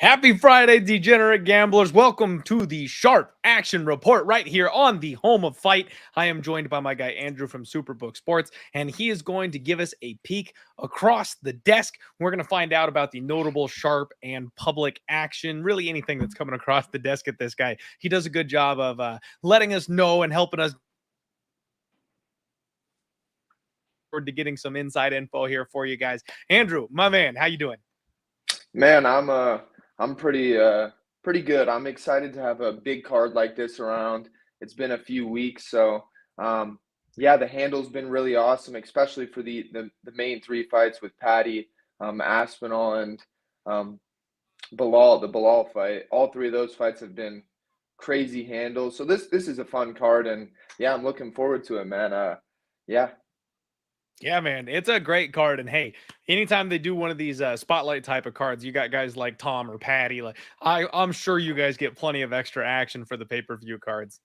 Happy Friday, degenerate gamblers. Welcome to the Sharp Action Report right here on the home of fight. I am joined by my guy Andrew from Superbook Sports, and he is going to give us a peek across the desk. We're going to find out about the notable sharp and public action, really anything that's coming across the desk at this guy. He does a good job of letting us know and helping us to getting some inside info here for you guys. Andrew, my man, how you doing? Man, I'm pretty good. I'm excited to have a big card like this around. It's been a few weeks, so yeah, the handle's been really awesome, especially for the main three fights with Patty, Aspinall, and um, Bilal, the Bilal fight. All three of those fights have been crazy handles. So this is a fun card, and yeah, I'm looking forward to it, man. Yeah. Yeah, man, it's a great card. And hey, anytime they do one of these spotlight type of cards, you got guys like Tom or Patty. Like I'm sure you guys get plenty of extra action for the pay-per-view cards.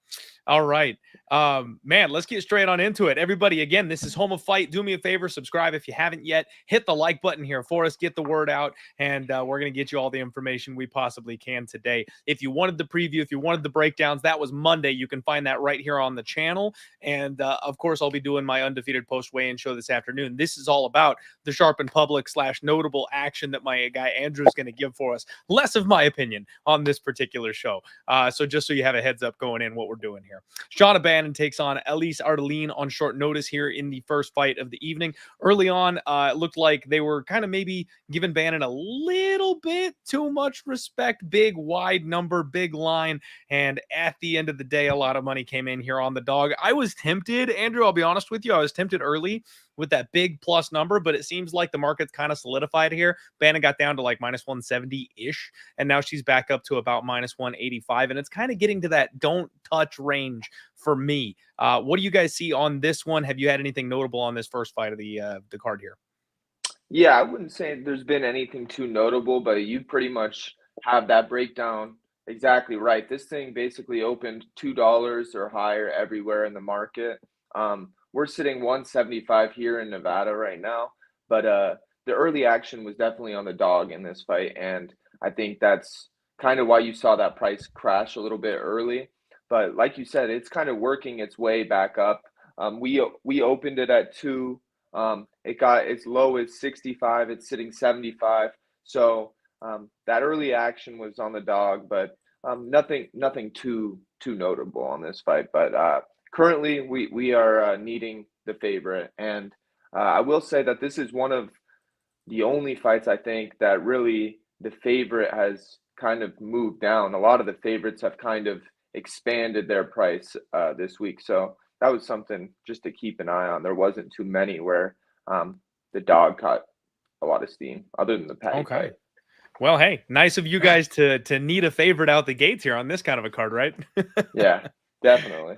All right, man, let's get straight on into it. Everybody, again, this is Home of Fight. Do me a favor, subscribe if you haven't yet. Hit the like button here for us. Get the word out, and we're gonna get you all the information we possibly can today. If you wanted the preview, if you wanted the breakdowns, that was Monday. You can find that right here on the channel. And of course, I'll be doing my undefeated post weigh-in show this afternoon. This is all about the sharp and public / notable action that my guy Andrew is going to give for us. Less of my opinion on this particular show. So just so you have a heads up going in what we're doing here. Bannon takes on Ardene on short notice here in the first fight of the evening. Early on, it looked like they were kind of maybe giving Bannon a little bit too much respect. Big, wide number, big line. And at the end of the day, a lot of money came in here on the dog. I was tempted, Andrew, I'll be honest with you. I was tempted early with that big plus number, but it seems like the market's kind of solidified here. Bannon got down to like minus 170-ish, and now she's back up to about minus 185, and it's kind of getting to that don't touch range for me. What do you guys see on this one? Have you had anything notable on this first fight of the card here? Yeah, I wouldn't say there's been anything too notable, but you pretty much have that breakdown exactly right. This thing basically opened $2 or higher everywhere in the market. We're sitting 175 here in Nevada right now, but the early action was definitely on the dog in this fight, and I think that's kind of why you saw that price crash a little bit early. But like you said, it's kind of working its way back up. We opened it at 2. It got as low as 65. It's sitting 75. So that early action was on the dog, but nothing too notable on this fight. But currently, we are needing the favorite, and I will say that this is one of the only fights I think that really the favorite has kind of moved down. A lot of the favorites have kind of expanded their price this week, so that was something just to keep an eye on. There wasn't too many where the dog caught a lot of steam, other than the Patty fight. Well, hey, nice of you guys to need a favorite out the gates here on this kind of a card, right? Yeah, definitely.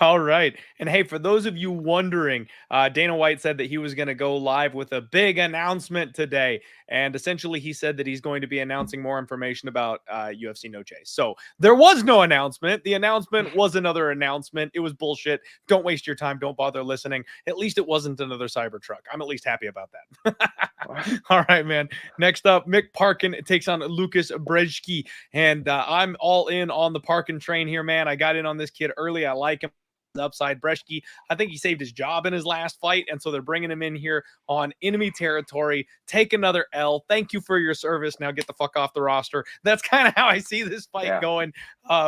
All right. And hey, for those of you wondering, Dana White said that he was going to go live with a big announcement today. And essentially, he said that he's going to be announcing more information about UFC No Chase. So there was no announcement. The announcement was another announcement. It was bullshit. Don't waste your time. Don't bother listening. At least it wasn't another Cybertruck. I'm at least happy about that. All right, man. Next up, Mick Parkin takes on Lucas Breski. And I'm all in on the Parkin train here, man. I got in on this kid early. I like him. Upside. Breski, I think he saved his job in his last fight, and so they're bringing him in here on enemy territory. Take another L. Thank you for your service. Now get the fuck off the roster. That's kind of how I see this fight going.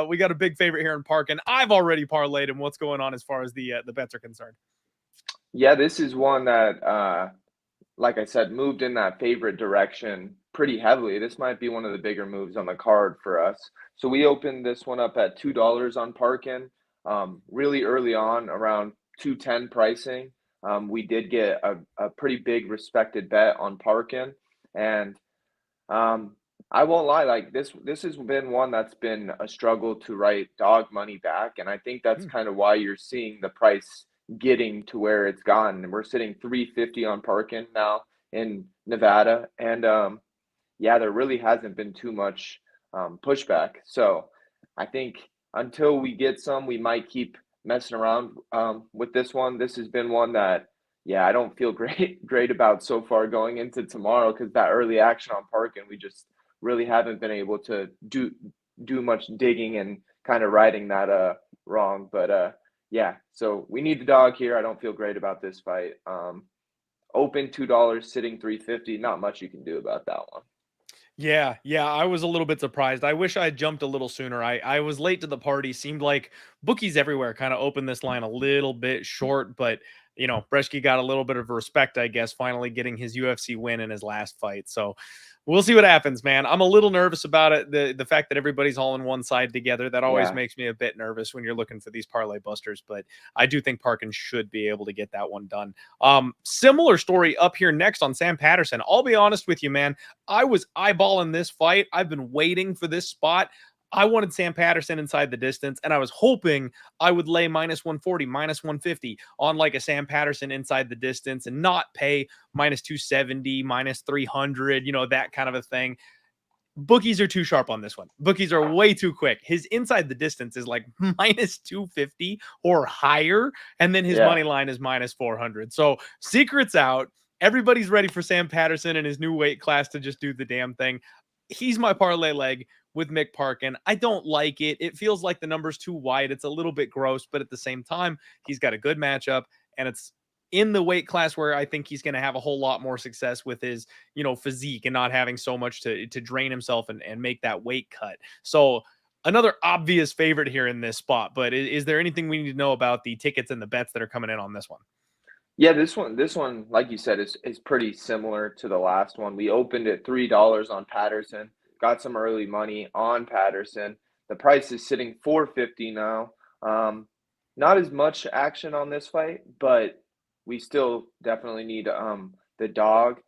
We got a big favorite here in Parkin. I've already parlayed him. What's going on as far as the bets are concerned? Yeah, this is one that, like I said, moved in that favorite direction pretty heavily. This might be one of the bigger moves on the card for us. So we opened this one up at $2 on Parkin. Really early on, around 210 pricing, we did get a pretty big respected bet on Parkin, and I won't lie, like this has been one that's been a struggle to write dog money back, and I think that's kind of why you're seeing the price getting to where it's gone. And we're sitting 350 on Parkin now in Nevada, and yeah, there really hasn't been too much pushback. So I think until we get some, we might keep messing around with this one. This has been one that, yeah, I don't feel great about so far going into tomorrow, because that early action on Parkin, really haven't been able to do much digging and kind of righting that wrong. But yeah, so we need the dog here. I don't feel great about this fight. Open $2, sitting 350. Not much you can do about that one. Yeah, I was a little bit surprised. I wish I had jumped a little sooner. I was late to the party. Seemed like bookies everywhere kind of opened this line a little bit short, but Breski got a little bit of respect, I guess, finally getting his UFC win in his last fight. So we'll see what happens, man. I'm a little nervous about it. The fact that everybody's all on one side together, that always Yeah. makes me a bit nervous when you're looking for these parlay busters, but I do think Parkin should be able to get that one done. Similar story up here next on Sam Patterson. I'll be honest with you, man. I was eyeballing this fight. I've been waiting for this spot. I wanted Sam Patterson inside the distance, and I was hoping I would lay minus 140, minus 150 on like a Sam Patterson inside the distance and not pay minus 270, minus 300, that kind of a thing. Bookies are too sharp on this one. Bookies are way too quick. His inside the distance is like minus 250 or higher, and then his money line is minus 400. So secret's out. Everybody's ready for Sam Patterson and his new weight class to just do the damn thing. He's my parlay leg with Mick Parkin. I don't like it. It feels like the number's too wide. It's a little bit gross, but at the same time, he's got a good matchup, and it's in the weight class where I think he's going to have a whole lot more success with his, physique and not having so much to drain himself and make that weight cut. So another obvious favorite here in this spot, but is there anything we need to know about the tickets and the bets that are coming in on this one? Yeah, this one, like you said, is pretty similar to the last one. We opened at $3 on Patterson, got some early money on Patterson. The price is sitting $4.50 now. Not as much action on this fight, but we still definitely need the dog.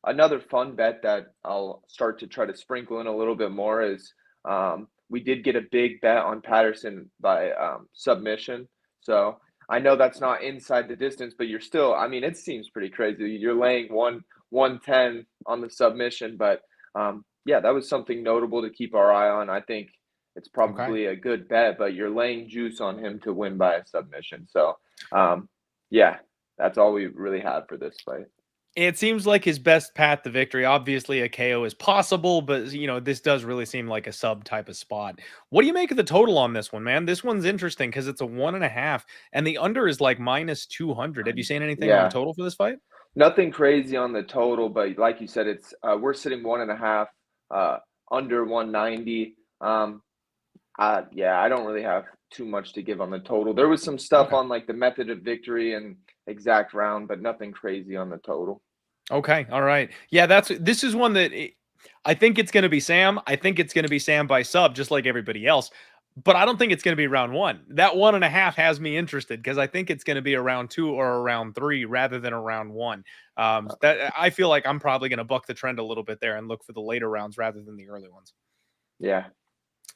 Another fun bet that I'll start to try to sprinkle in a little bit more is we did get a big bet on Patterson by submission. So I know that's not inside the distance, but you're still, I mean, it seems pretty crazy. You're laying 110 on the submission, but yeah, that was something notable to keep our eye on. I think it's probably a good bet, but you're laying juice on him to win by a submission. So yeah, that's all we really have for this fight. It seems like his best path to victory. Obviously, a KO is possible, but this does really seem like a sub type of spot. What do you make of the total on this one, man? This one's interesting because it's a 1.5, and the under is like minus 200. Have you seen anything on the total for this fight? Nothing crazy on the total, but like you said, it's we're sitting 1.5 under 190. Yeah, I don't really have too much to give on the total. There was some stuff on like the method of victory and exact round, but nothing crazy on the total. Okay. All right. Yeah, this is one that I think it's going to be Sam. I think it's going to be Sam by sub, just like everybody else. But I don't think it's going to be round one. That 1.5 has me interested because I think it's going to be a round 2 or a round 3 rather than a round 1. That I feel like I'm probably going to buck the trend a little bit there and look for the later rounds rather than the early ones. Yeah,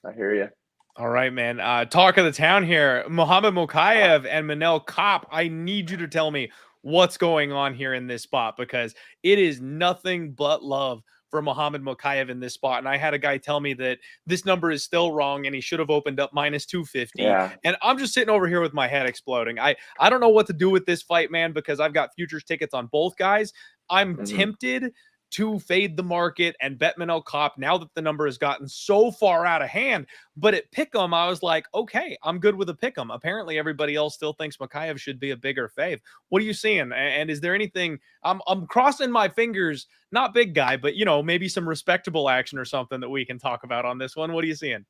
I hear you. All right, man. Talk of the town here. Muhammad Mokaev and Manel Kopp. I need you to tell me what's going on here in this spot because it is nothing but love for Muhammad Mokaev in this spot. And I had a guy tell me that this number is still wrong and he should have opened up minus 250. Yeah. And I'm just sitting over here with my head exploding. I don't know what to do with this fight, man, because I've got futures tickets on both guys. I'm tempted to fade the market and bet Manel Kopp now that the number has gotten so far out of hand. But at Pick'em, I was like, okay, I'm good with a Pick'em. Apparently, everybody else still thinks Mokaev should be a bigger fave. What are you seeing? And is there anything? I'm crossing my fingers, not big guy, but maybe some respectable action or something that we can talk about on this one. What are you seeing?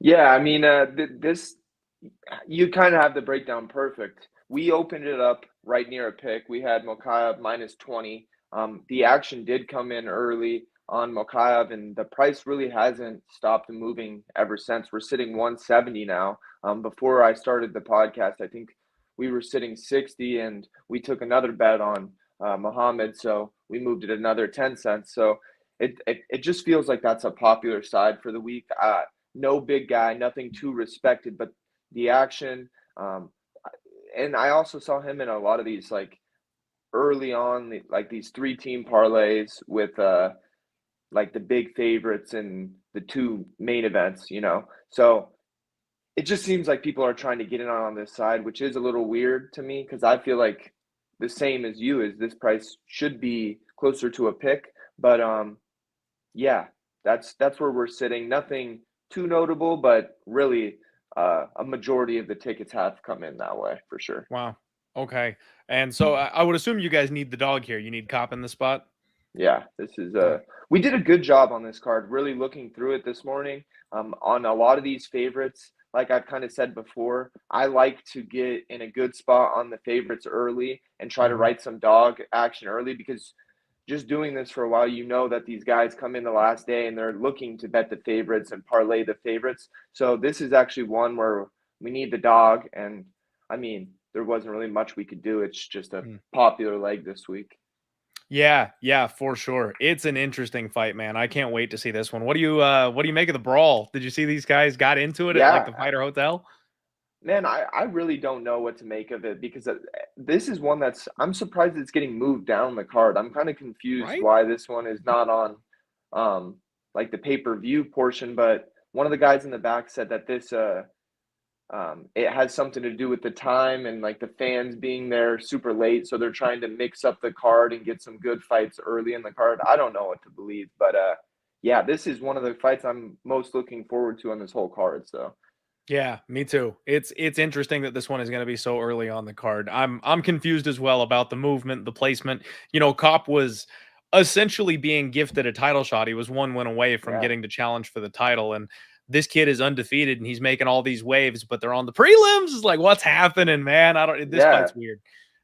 Yeah, I mean, this you kind of have the breakdown perfect. We opened it up right near a pick. We had Mokaev minus 20. The action did come in early on Mokaev, and the price really hasn't stopped moving ever since. We're sitting 170 now. Before I started the podcast, I think we were sitting 60, and we took another bet on Muhammad, so we moved it another 10 cents. So it just feels like that's a popular side for the week. No big guy, nothing too respected, but the action. And I also saw him in a lot of these like early on, like these 3-team parlays with like the big favorites and the 2 main events, So it just seems like people are trying to get in on this side, which is a little weird to me because I feel like the same as you is this price should be closer to a pick. But yeah, that's where we're sitting. Nothing too notable, but really a majority of the tickets have come in that way for sure. Wow. Okay. And so I would assume you guys need the dog here. You need Cop in the spot. Yeah, this is Yeah. we did a good job on this card. Really looking through it this morning. On a lot of these favorites, like I've kind of said before, I like to get in a good spot on the favorites early and try to Mhm. write some dog action early because just doing this for a while, you know that these guys come in the last day and they're looking to bet the favorites and parlay the favorites. So this is actually one where we need the dog, and I mean, there wasn't really much we could do. It's just a Mm. popular leg this week. Yeah, for sure. It's an interesting fight, man. I can't wait to see this one. What do you make of the brawl? Did you see these guys got into it at like Yeah, the Fighter Hotel? man, I really don't know what to make of it because this is one that's I'm surprised it's getting moved down the card. I'm kind of confused Right? why this one is not on like the pay-per-view portion, but one of the guys in the back said that this it has something to do with the time and like the fans being there super late, so they're trying to mix up the card and get some good fights early in the card. I don't know what to believe, but yeah, this is one of the fights I'm most looking forward to on this whole card. So Yeah, me too. It's interesting that this one is going to be so early on the card. I'm confused as well about the movement, the placement. You know, Cop was essentially being gifted a title shot. He was one win away from yeah, getting to challenge for the title, and this kid is undefeated and he's making all these waves, but they're on the prelims. It's like, what's happening, man? I don't. This yeah, fight's weird.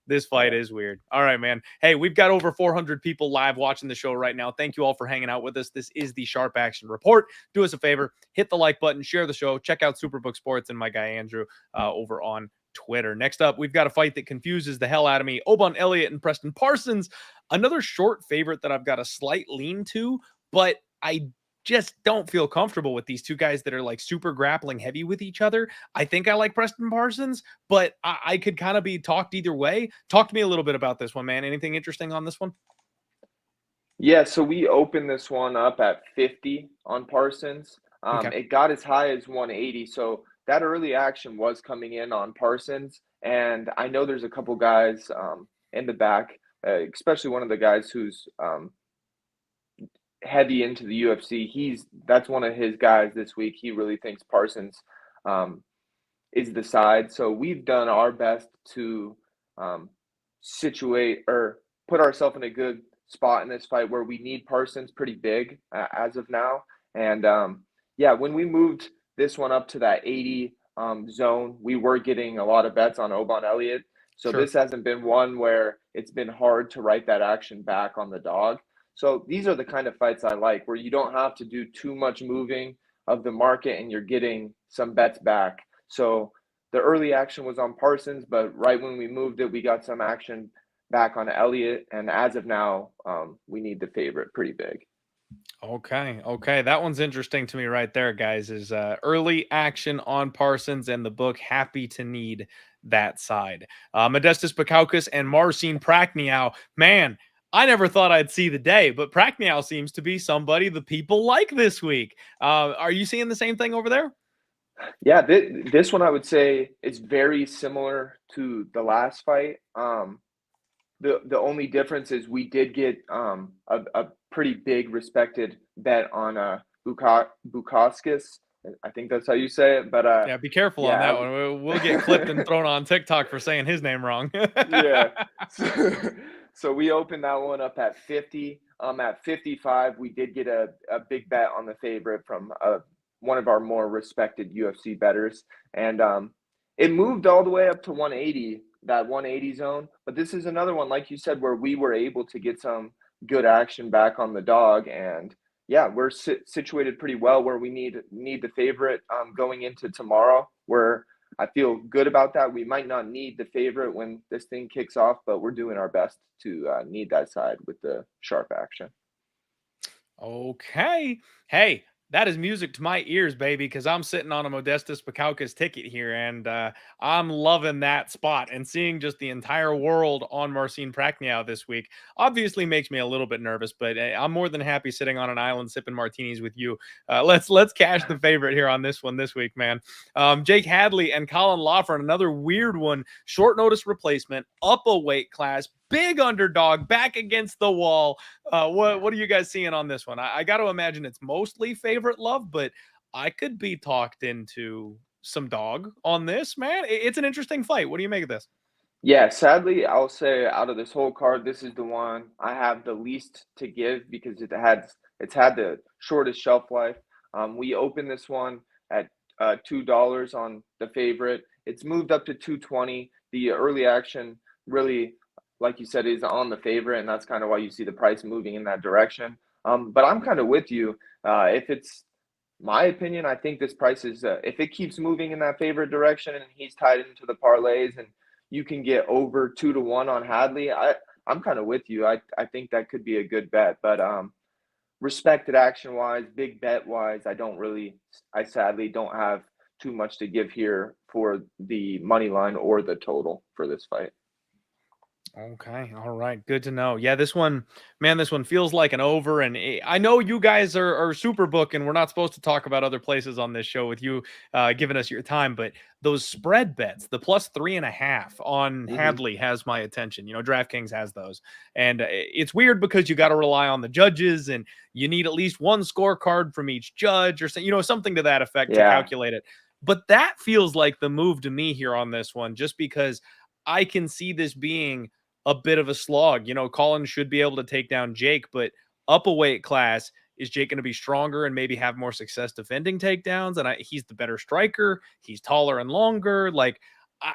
This fight yeah. is weird. All right, man. Hey, we've got over 400 people live watching the show right now. Thank you all for hanging out with us. This is the Sharp Action Report. Do us a favor, hit the like button, share the show, check out Superbook Sports and my guy Andrew over on Twitter. Next up, we've got a fight that confuses the hell out of me. Elliot and Preston Parsons. Another short favorite that I've got a slight lean to, but I just don't feel comfortable with these two guys that are like super grappling heavy with each other. I think I like Preston Parsons, but I could kind of be talked either way. Talk to me a little bit about this one, man. Anything interesting on this one? Yeah, so we opened this one up at 50 on Parsons. Okay. It got as high as 180, so that early action was coming in on Parsons, and I know there's a couple guys in the back, especially one of the guys who's heavy into the UFC. That's one of his guys this week. He really thinks Parsons um, is the side. So we've done our best to situate or put ourselves in a good spot in this fight where we need Parsons pretty big as of now. And yeah, when we moved this one up to that 80 zone, we were getting a lot of bets on Elliot. So Sure. this hasn't been one where it's been hard to write that action back on the dog. So these are the kind of fights I like where you don't have to do too much moving of the market and you're getting some bets back. So the early action was on Parsons, but right when we moved it, we got some action back on Elliot. And as of now, we need the favorite pretty big. Okay. That one's interesting to me right there, guys. Is early action on Parsons and the book happy to need that side. Modestus Pakus and Marcin Prachniow. Man, I never thought I'd see the day, but Prachniow seems to be somebody the people like this week. Are you seeing the same thing over there? Yeah, this one I would say is very similar to the last fight. The only difference is we did get a pretty big respected bet on Bukauskas. I think that's how you say it. But Yeah, be careful on yeah, that one. We'll get clipped and thrown on TikTok for saying his name wrong. yeah. So we opened that one up at 50. At 55, we did get a big bet on the favorite from one of our more respected UFC bettors, and it moved all the way up to 180, that 180 zone. But this is another one, like you said, where we were able to get some good action back on the dog, and yeah, we're situated pretty well where we need the favorite going into tomorrow. Where I feel good about that. We might not need the favorite when this thing kicks off, but we're doing our best to need that side with the sharp action. Okay. Hey, that is music to my ears, baby, because I'm sitting on a Modestus Pakus ticket here, and I'm loving that spot. And seeing just the entire world on Marcin Prachniow this week obviously makes me a little bit nervous, but I'm more than happy sitting on an island sipping martinis with you. Let's cash the favorite here on this one this week, man. Jake Hadley and Colin Laughren, another weird one. Short notice replacement, up a weight class, big underdog back against the wall. What are you guys seeing on this one? I got to imagine it's mostly favorite love, but I could be talked into some dog on this, man. It's an interesting fight. What do you make of this? Yeah, sadly, I'll say out of this whole card, this is the one I have the least to give because it's had the shortest shelf life. We opened this one at $2 on the favorite. It's moved up to 220. The early action really, like you said, is on the favorite, and that's kind of why you see the price moving in that direction. But I'm kind of with you. If it's my opinion, I think this price is if it keeps moving in that favorite direction and he's tied into the parlays and you can get over 2-1 on Hadley, I'm kind of with you. I think that could be a good bet, but respected action wise, big bet wise, I sadly don't have too much to give here for the money line or the total for this fight. Okay. All right. Good to know. Yeah, this one, man, this one feels like an over. And I know you guys are super book, and we're not supposed to talk about other places on this show with you giving us your time. But those spread bets, the +3.5 on Hmm. Hadley has my attention. You know, DraftKings has those. And it's weird because you got to rely on the judges and you need at least one scorecard from each judge or something to that effect to Yeah, calculate it. But that feels like the move to me here on this one, just because I can see this being a bit of a slog. You know, Colin should be able to take down Jake, but up a weight class, is Jake going to be stronger and maybe have more success defending takedowns? And he's the better striker. He's taller and longer. Like,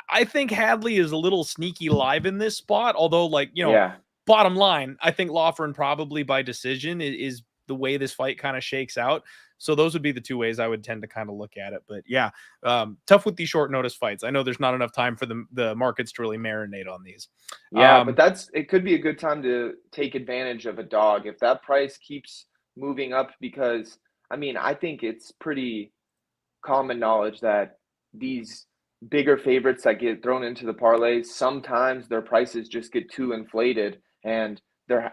I think Hadley is a little sneaky live in this spot. Although, like, yeah. bottom line, I think Laughren probably by decision is the way this fight kind of shakes out. So those would be the two ways I would tend to kind of look at it. But yeah, tough with these short notice fights. I know there's not enough time for the markets to really marinate on these. Yeah, but it could be a good time to take advantage of a dog if that price keeps moving up because I mean, I think it's pretty common knowledge that these bigger favorites that get thrown into the parlays, sometimes their prices just get too inflated and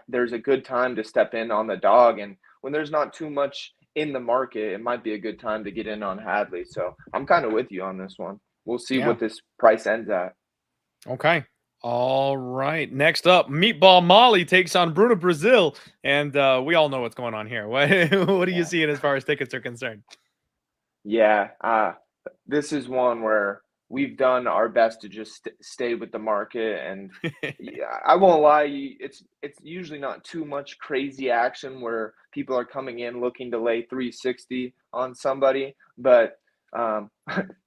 there's a good time to step in on the dog and when there's not too much in the market, it might be a good time to get in on Hadley. So, I'm kind of with you on this one. We'll see Yeah. what this price ends at. Okay. All right. Next up, Meatball Molly takes on Bruno Brazil, and we all know what's going on here. What are you Yeah. seeing as far as tickets are concerned? Yeah, this is one where we've done our best to just stay with the market, and yeah, I won't lie, it's usually not too much crazy action where people are coming in looking to lay 360 on somebody, but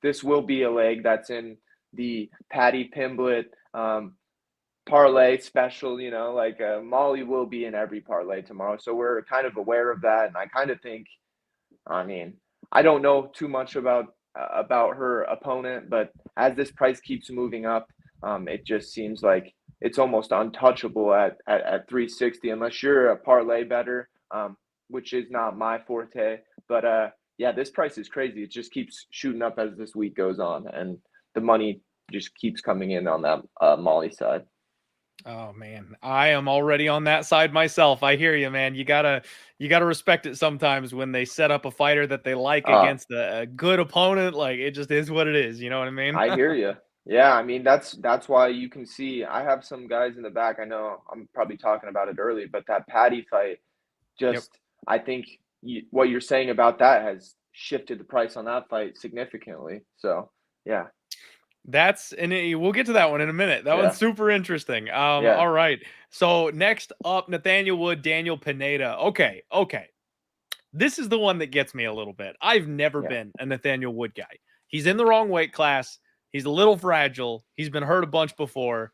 this will be a leg that's in the Patty Pimblett parlay special. Like Molly will be in every parlay tomorrow, so we're kind of aware of that, and I kind of think I mean, I don't know too much about her opponent, but as this price keeps moving up, it just seems like it's almost untouchable at 360 unless you're a parlay better, which is not my forte. But yeah, this price is crazy. It just keeps shooting up as this week goes on, and the money just keeps coming in on that Molly side. Oh man, I am already on that side myself. I hear you, man. You gotta respect it sometimes when they set up a fighter that they like Uh, against a good opponent. Like it just is what it is. You know what I mean? I hear you. Yeah, I mean that's why you can see I have some guys in the back. I know I'm probably talking about it early, but that Patty fight Yep. just I think what you're saying about that has shifted the price on that fight significantly. So yeah, We'll get to that one in a minute. That one's yeah, super interesting. yeah, All right. So next up, Nathaniel Wood, Daniel Pineda. Okay. This is the one that gets me a little bit. I've never yeah, been a Nathaniel Wood guy. He's in the wrong weight class. He's a little fragile. He's been hurt a bunch before.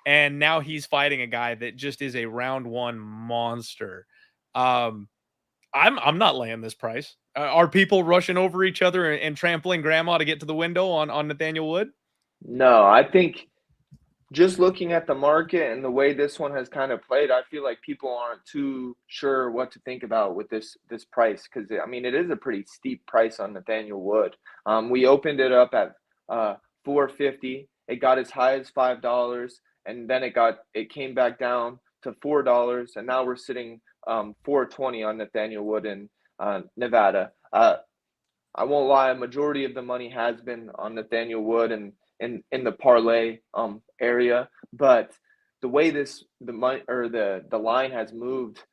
And now he's fighting a guy that just is a round one monster. Um, I'm not laying this price. Are people rushing over each other and trampling grandma to get to the window on Nathaniel Wood? no, I think just looking at the market and the way this one has kind of played, I feel like people aren't too sure what to think about with this price because I mean it is a pretty steep price on Nathaniel Wood. We opened it up at 450. It got as high as $5, and then it came back down to $4, and now we're sitting 420 on Nathaniel Wood in Nevada. I won't lie, a majority of the money has been on Nathaniel Wood and in the parlay area, but the way the line has moved,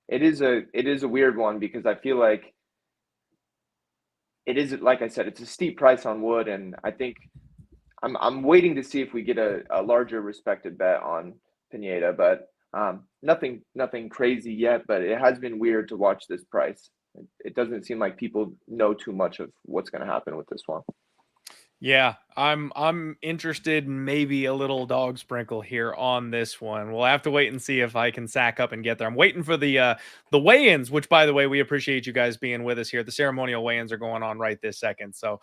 it is a weird one because I feel like it is, like I said, it's a steep price on Wood, and I think I'm waiting to see if we get a larger respected bet on Pineda, but nothing crazy yet. But it has been weird to watch this price. It doesn't seem like people know too much of what's going to happen with this one. Yeah, I'm interested in maybe a little dog sprinkle here on this one. We'll have to wait and see if I can sack up and get there. I'm waiting for the weigh-ins, which, by the way, we appreciate you guys being with us here. The ceremonial weigh-ins are going on right this second. So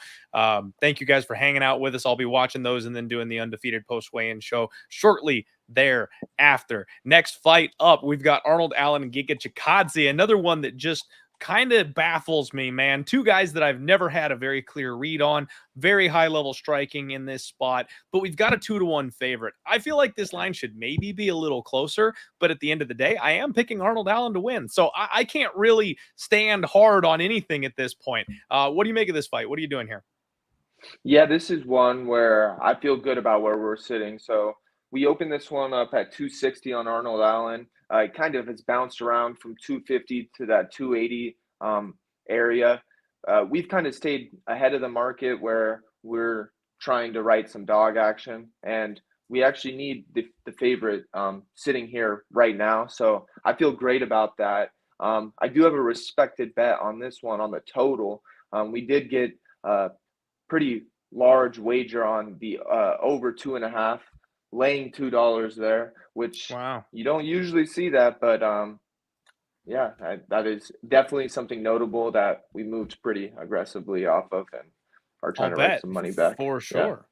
thank you guys for hanging out with us. I'll be watching those and then doing the undefeated post weigh-in show shortly thereafter. Next fight up, we've got Arnold Allen and Giga Chichadze, another one that just kind of baffles me, man. Two guys that I've never had a very clear read on. Very high level striking in this spot, but we've got a 2-1 favorite. I feel like this line should maybe be a little closer, but at the end of the day, I am picking Arnold Allen to win. So I can't really stand hard on anything at this point. What do you make of this fight? What are you doing here? Yeah, this is one where I feel good about where we're sitting. So we opened this one up at 260 on Arnold Allen. It kind of has bounced around from 250 to that 280 area. We've kind of stayed ahead of the market where we're trying to write some dog action, and we actually need the favorite sitting here right now. So I feel great about that. I do have a respected bet on this one on the total. We did get a pretty large wager on the over 2.5, laying $2 there, which Wow. you don't usually see that, but yeah, that is definitely something notable that we moved pretty aggressively off of and are trying to write some money back. For sure.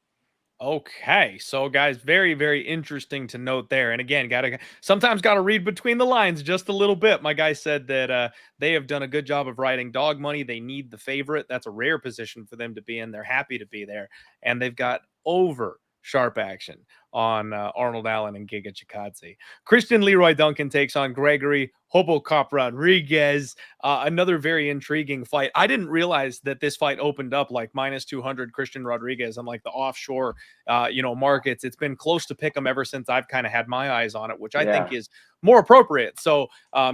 Yeah. Okay, so guys, very, very interesting to note there. And again, sometimes got to read between the lines just a little bit. My guy said that they have done a good job of writing dog money. They need the favorite. That's a rare position for them to be in. They're happy to be there, and they've got over sharp action on Arnold Allen and Giga Chichadze. Christian Leroy Duncan takes on Gregory Hobocop Rodriguez. Another very intriguing fight. I didn't realize that this fight opened up like -200 Christian Rodriguez on like the offshore, markets. It's been close to pick 'em ever since I've kind of had my eyes on it, which I think is more appropriate. So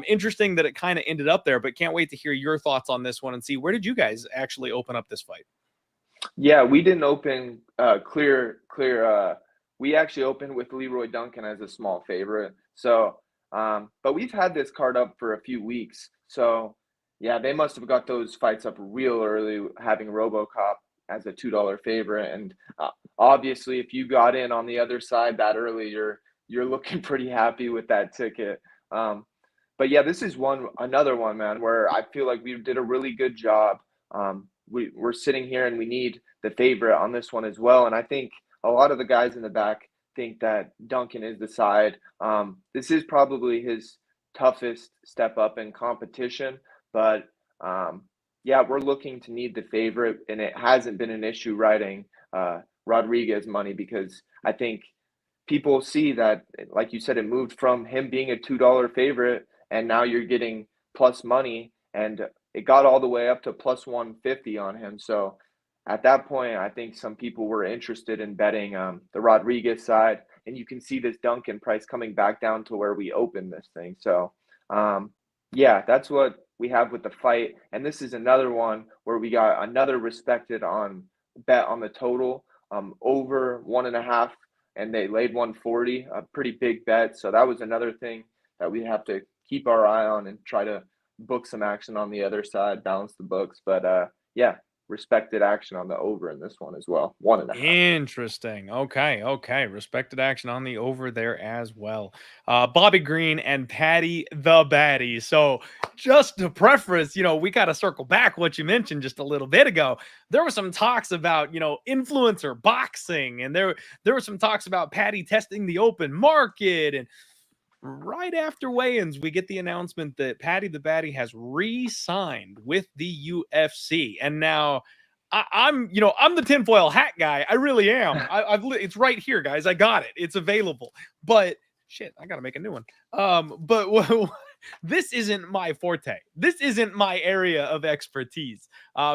interesting that it kind of ended up there, but can't wait to hear your thoughts on this one and see where did you guys actually open up this fight? Yeah, we didn't open clear. We actually opened with Leroy Duncan as a small favorite. So, but we've had this card up for a few weeks. So, yeah, they must have got those fights up real early, having RoboCop as a $2 favorite. And obviously, if you got in on the other side that early, you're looking pretty happy with that ticket. But yeah, this is another one, man, where I feel like we did a really good job. We're sitting here and we need the favorite on this one as well. And I think a lot of the guys in the back think that Duncan is the side. This is probably his toughest step up in competition, but yeah, we're looking to need the favorite, and it hasn't been an issue writing Rodriguez money because I think people see that, like you said, it moved from him being a $2 favorite, and now you're getting plus money, and it got all the way up to plus 150 on him. So at that point, I think some people were interested in betting the Rodriguez side, and you can see this Duncan price coming back down to where we opened this thing. So yeah, that's what we have with the fight. And this is another one where we got another respected bet on the total, over 1.5, and they laid 140, a pretty big bet. So that was another thing that we have to keep our eye on and try to book some action on the other side, balance the books. But yeah, respected action on the over in this one as well. 1.5. Interesting. Okay. Respected action on the over there as well. Bobby Green and Patty the Batty. So just to preface, we got to circle back what you mentioned just a little bit ago. There were some talks about, influencer boxing, and there were some talks about Patty testing the open market. And right after weigh-ins, we get the announcement that Patty the Batty has re-signed with the UFC. And now I'm the tinfoil hat guy. I really am. It's right here, guys. I got it. It's available. But shit, I got to make a new one. But this isn't my forte. This isn't my area of expertise.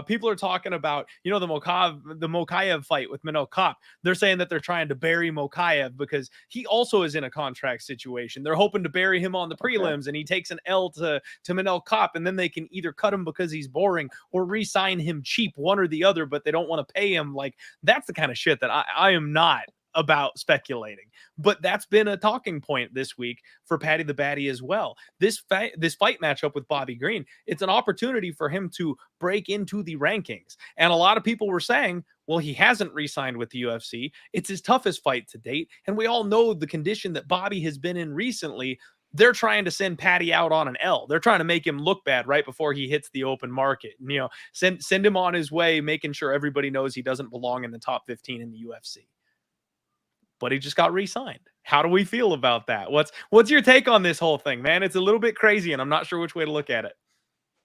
People are talking about, you know, the Mokaev fight with Manel Kape. They're saying that they're trying to bury Mokaev because he also is in a contract situation. They're hoping to bury him on the prelims, and he takes an L to Manel Kape, and then they can either cut him because he's boring or re-sign him cheap, one or the other, but they don't want to pay him. Like, that's the kind of shit that I am not about speculating. But that's been a talking point this week for Paddy the Baddy as well. This fight matchup with Bobby Green, it's an opportunity for him to break into the rankings. And a lot of people were saying, well, he hasn't re-signed with the UFC. It's his toughest fight to date. And we all know the condition that Bobby has been in recently. They're trying to send Paddy out on an L. They're trying to make him look bad right before he hits the open market. And, you know, send him on his way, making sure everybody knows he doesn't belong in the top 15 in the UFC. But he just got re-signed. How do we feel about that? What's your take on this whole thing, man? It's a little bit crazy, and I'm not sure which way to look at it.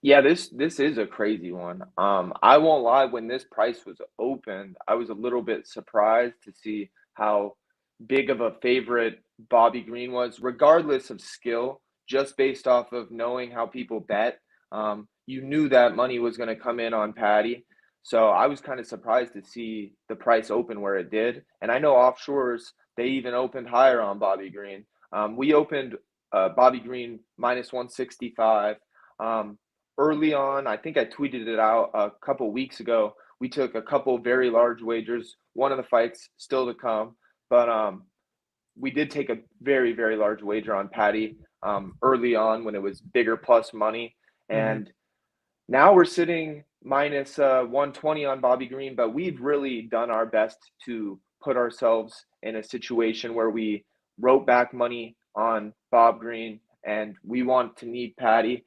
Yeah, this is a crazy one. I won't lie, when this price was opened, I was a little bit surprised to see how big of a favorite Bobby Green was, regardless of skill, just based off of knowing how people bet. You knew that money was going to come in on Paddy. So I was kind of surprised to see the price open where it did. And I know offshores, they even opened higher on Bobby Green. We opened Bobby Green minus 165. Early on, I think I tweeted it out a couple weeks ago. We took a couple very large wagers. One of the fights still to come. But we did take a very, very large wager on Paddy early on when it was bigger plus money. And now we're sitting minus 120 on Bobby Green, but we've really done our best to put ourselves in a situation where we wrote back money on Bob Green, and we want to need Paddy.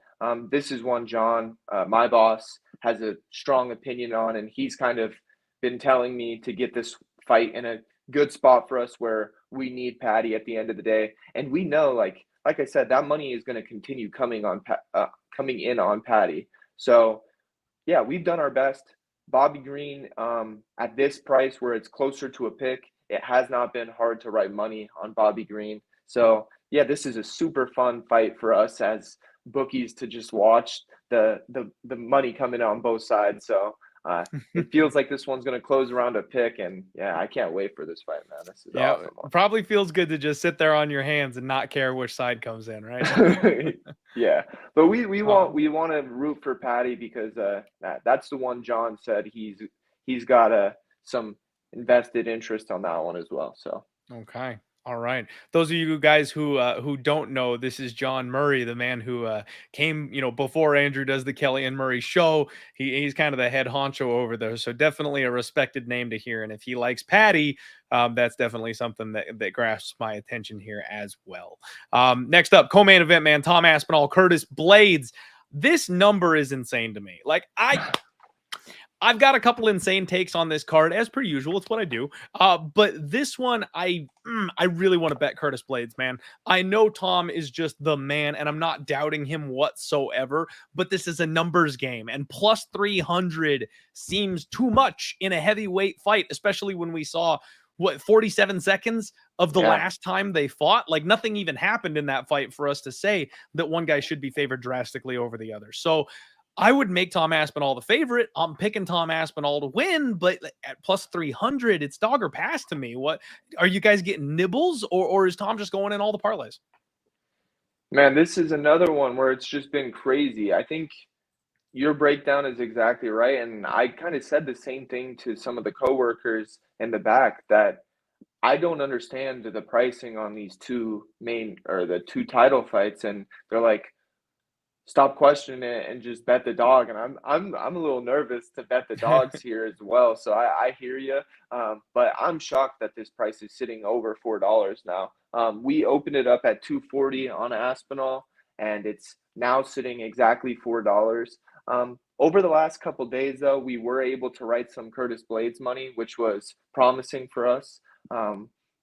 This is one John, my boss, has a strong opinion on, and he's kind of been telling me to get this fight in a good spot for us where we need Paddy at the end of the day. And we know, like I said, that money is going to continue coming in on Paddy. So, yeah, we've done our best. Bobby Green, at this price where it's closer to a pick, it has not been hard to write money on Bobby Green. So, yeah, this is a super fun fight for us as bookies to just watch the money coming on both sides. So it feels like this one's going to close around a pick, and yeah, I can't wait for this fight, man. This is awesome. Probably feels good to just sit there on your hands and not care which side comes in, right? Yeah, but we want to root for Paddy because that's the one John said he's got some invested interest on that one as well. So okay. All right. Those of you guys who don't know, this is John Murray, the man who came, you know, before Andrew does the Kelly and Murray show. He's kind of the head honcho over there, so definitely a respected name to hear. And if he likes Paddy, that's definitely something that grasps my attention here as well. Next up, co-main event, man. Tom Aspinall, Curtis Blaydes. This number is insane to me. Like I've got a couple insane takes on this card, as per usual. It's what I do. But this one, I really want to bet Curtis Blaydes, man. I know Tom is just the man, and I'm not doubting him whatsoever, but this is a numbers game, and plus 300 seems too much in a heavyweight fight, especially when we saw, 47 seconds of the last time they fought? Like, nothing even happened in that fight for us to say that one guy should be favored drastically over the other. So I would make Tom Aspinall the favorite. I'm picking Tom Aspinall to win, but at plus 300, it's dog or pass to me. What are you guys getting, nibbles, or is Tom just going in all the parlays? Man, this is another one where it's just been crazy. I think your breakdown is exactly right, and I kind of said the same thing to some of the coworkers in the back that I don't understand the pricing on these two title fights, and they're like, stop questioning it and just bet the dog. And I'm a little nervous to bet the dogs here as well. So I hear you, but I'm shocked that this price is sitting over $4 now. We opened it up at $240 on Aspinall, and it's now sitting exactly $4. Over the last couple of days, though, we were able to write some Curtis Blaydes money, which was promising for us.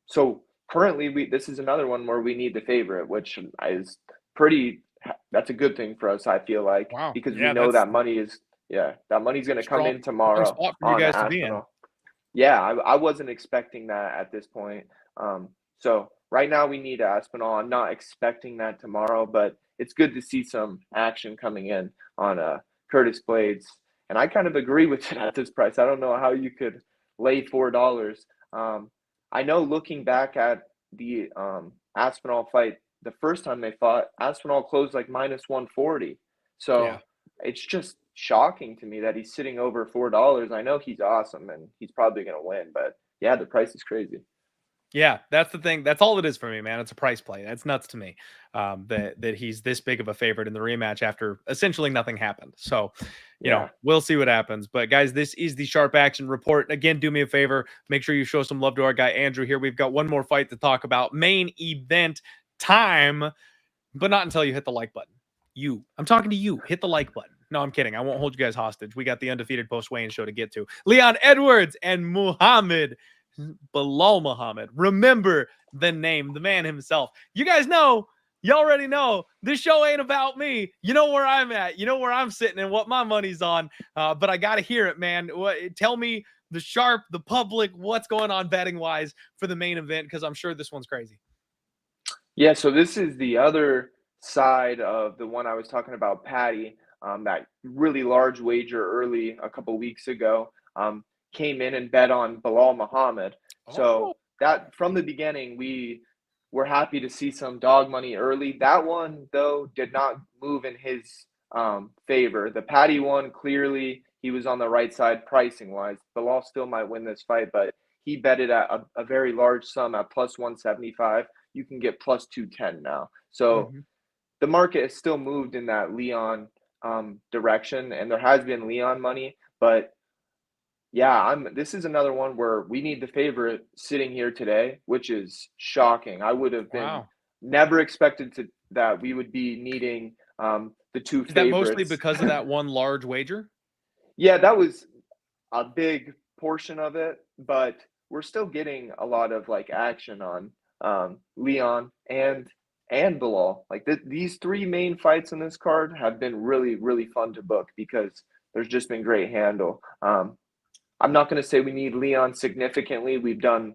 So currently, this is another one where we need the favorite, which is that's a good thing for us, I feel like, because we know that money is money's going to come in tomorrow spot for you guys to be in. Yeah, I wasn't expecting that at this point. So right now we need Aspinall. I'm not expecting that tomorrow, but it's good to see some action coming in on Curtis Blaydes. And I kind of agree with it at this price. I don't know how you could lay $4. I know looking back at the Aspinall fight, the first time they fought, Aspinall closed like minus 140. Yeah. So it's just shocking to me that he's sitting over $4. I know he's awesome and he's probably going to win, but yeah, the price is crazy. Yeah, that's the thing. That's all it is for me, man. It's a price play. That's nuts to me. That he's this big of a favorite in the rematch after essentially nothing happened. So, you know, we'll see what happens. But guys, this is the Sharp Action Report. Again, do me a favor. Make sure you show some love to our guy Andrew here. We've got one more fight to talk about. Main event time, but not until you hit the like button. I'm talking to you. Hit the like button. No, I'm kidding. I won't hold you guys hostage. We got the undefeated post-weigh-in show to get to. Leon Edwards and Muhammad Bilal Muhammad. Remember the name, the man himself. You guys know, you already know, this show ain't about me. You know where I'm at. You know where I'm sitting and what my money's on. But I got to hear it, man. Tell me, the Sharp, the public, what's going on betting-wise for the main event, because I'm sure this one's crazy. Yeah, so this is the other side of the one I was talking about, Patty, that really large wager early a couple weeks ago. Came in and bet on Bilal Muhammad. So that from the beginning, we were happy to see some dog money early. That one, though, did not move in his favor. The Patty one, clearly, he was on the right side pricing-wise. Bilal still might win this fight, but he betted at a very large sum at plus 175. You can get plus 210 now. So the market has still moved in that Leon direction, and there has been Leon money, but yeah, this is another one where we need the favorite sitting here today, which is shocking. I would have been never expected that we would be needing the two favorites. Is that mostly because of that one large wager? Yeah, that was a big portion of it, but we're still getting a lot of like action on Leon and Bilal. Like these three main fights in this card have been really, really fun to book because there's just been great handle. I'm not going to say we need Leon significantly. We've done,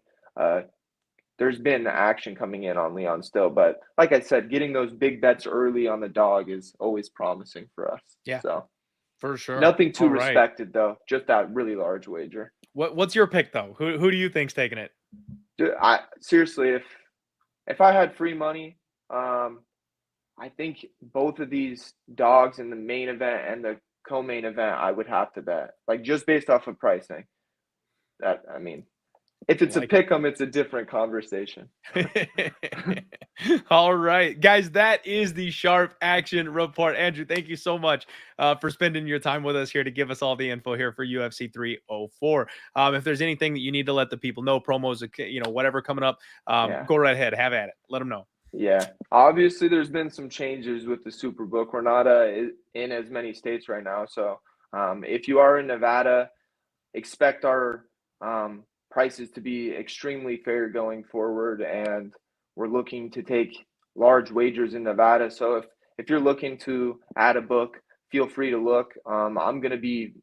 there's been action coming in on Leon still. But like I said, getting those big bets early on the dog is always promising for us. Yeah, so for sure. Nothing too respected, though. Just that really large wager. What's your pick, though? Who do you think's taking it? Dude, seriously, if I had free money, I think both of these dogs in the main event and the co-main event, I would have to bet, like just based off of pricing. That, I mean, if it's a pick 'em, it's a different conversation. All right, guys, that is the Sharp Action Report. Andrew, thank you so much for spending your time with us here to give us all the info here for UFC 304. If there's anything that you need to let the people know, promos, whatever coming up, go right ahead, have at it. Let them know. Yeah, obviously there's been some changes with the Superbook. We're not in as many states right now, so if you are in Nevada, expect our prices to be extremely fair going forward, and we're looking to take large wagers in Nevada. So if you're looking to add a book, feel free to look. I'm going to be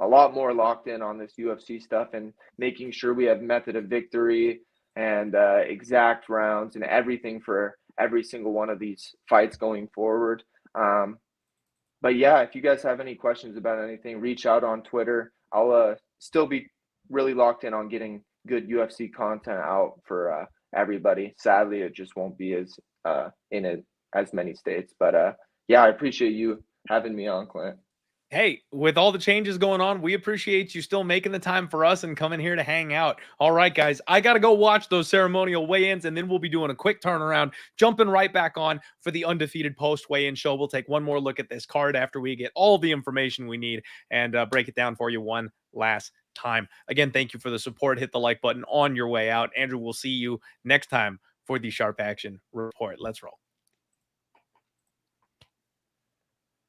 a lot more locked in on this UFC stuff and making sure we have method of victory and exact rounds and everything for every single one of these fights going forward. But yeah, if you guys have any questions about anything, reach out on Twitter. I'll still be really locked in on getting good UFC content out for everybody. Sadly, it just won't be as many states. But yeah, I appreciate you having me on, Clint. Hey, with all the changes going on, we appreciate you still making the time for us and coming here to hang out. All right, guys, I got to go watch those ceremonial weigh-ins, and then we'll be doing a quick turnaround, jumping right back on for the undefeated post-weigh-in show. We'll take one more look at this card after we get all the information we need and break it down for you one last time. Again, thank you for the support. Hit the like button on your way out. Andrew, we'll see you next time for the Sharp Action Report. Let's roll.